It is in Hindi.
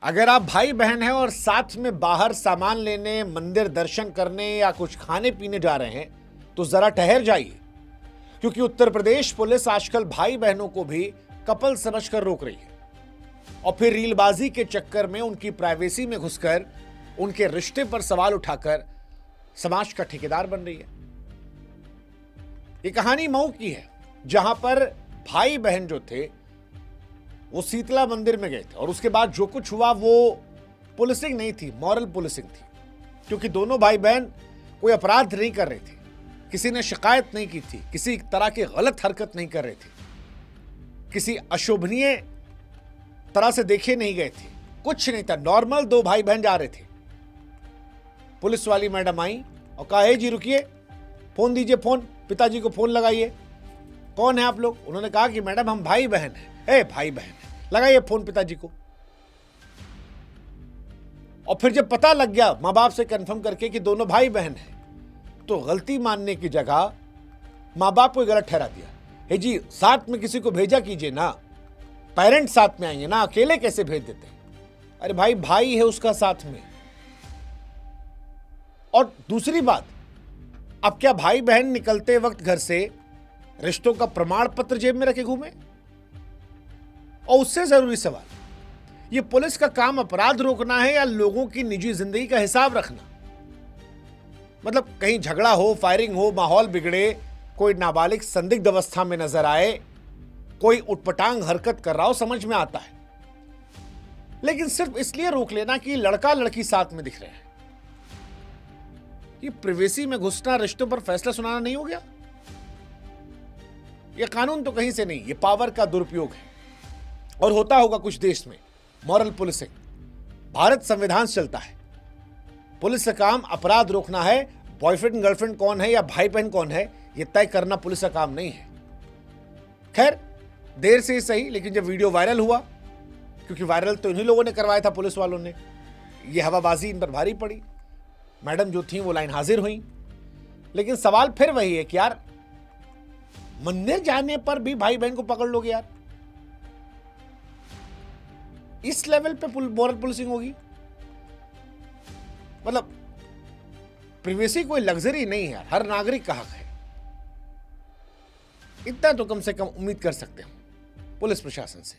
अगर आप भाई बहन हैं और साथ में बाहर सामान लेने, मंदिर दर्शन करने या कुछ खाने पीने जा रहे हैं तो जरा ठहर जाइए, क्योंकि उत्तर प्रदेश पुलिस आजकल भाई बहनों को भी कपल समझकर रोक रही है और फिर रीलबाजी के चक्कर में उनकी प्राइवेसी में घुसकर उनके रिश्ते पर सवाल उठाकर समाज का ठेकेदार बन रही है। ये कहानी मऊ की है, जहां पर भाई बहन जो थे वो शीतला मंदिर में गए थे और उसके बाद जो कुछ हुआ वो पुलिसिंग नहीं थी, मॉरल पुलिसिंग थी, क्योंकि दोनों भाई बहन कोई अपराध नहीं कर रहे थे, किसी ने शिकायत नहीं की थी, किसी तरह की गलत हरकत नहीं कर रहे थे, किसी अशोभनीय तरह से देखे नहीं गए थे, कुछ नहीं था, नॉर्मल दो भाई बहन जा रहे थे। पुलिस वाली मैडम आई और कहा, हे जी रुकिए, फोन दीजिए, फोन पिताजी को फोन लगाइए, कौन है आप लोग? उन्होंने कहा कि मैडम हम भाई बहन हैं। ए भाई बहन, लगाइए फोन पिताजी को। और फिर जब पता लग गया मां बाप से कंफर्म करके कि दोनों भाई बहन हैं, तो गलती मानने की जगह मां बाप को गलत ठहरा दिया। हे जी साथ में किसी को भेजा कीजिए ना, पेरेंट्स साथ में आएंगे ना, अकेले कैसे भेज देते हैं? अरे भाई, भाई है उसका साथ में। और दूसरी बात, अब क्या भाई बहन निकलते वक्त घर से रिश्तों का प्रमाण पत्र जेब में रखे घूमे? और उससे जरूरी सवाल, ये पुलिस का काम अपराध रोकना है या लोगों की निजी जिंदगी का हिसाब रखना? मतलब कहीं झगड़ा हो, फायरिंग हो, माहौल बिगड़े, कोई नाबालिग संदिग्ध अवस्था में नजर आए, कोई उटपटांग हरकत कर रहा हो, समझ में आता है, लेकिन सिर्फ इसलिए रोक लेना कि लड़का लड़की साथ में दिख रहे हैं, ये प्रिवेसी में घुसना, रिश्तों पर फैसला सुनाना नहीं हो गया? यह कानून तो कहीं से नहीं, ये पावर का दुरुपयोग है और होता होगा कुछ देश में मॉरल पुलिसिंग। भारत संविधान से चलता है, पुलिस का काम अपराध रोकना है। बॉयफ्रेंड गर्लफ्रेंड कौन है या भाई बहन कौन है, यह तय करना पुलिस का काम नहीं है। खैर, देर से ही सही, लेकिन जब वीडियो वायरल हुआ, क्योंकि वायरल तो इन्हीं लोगों ने करवाया था, पुलिस वालों ने, यह हवाबाजी इन पर भारी पड़ी। मैडम जो थी वो लाइन हाजिर हुई, लेकिन सवाल फिर वही है कि यार, मंदिर जाने पर भी भाई बहन को पकड़ लोगे यार? इस लेवल पे मॉरल पुलिसिंग होगी? मतलब प्रिवेसी कोई लग्जरी नहीं है यार, हर नागरिक का हक है। इतना तो कम से कम उम्मीद कर सकते हैं पुलिस प्रशासन से।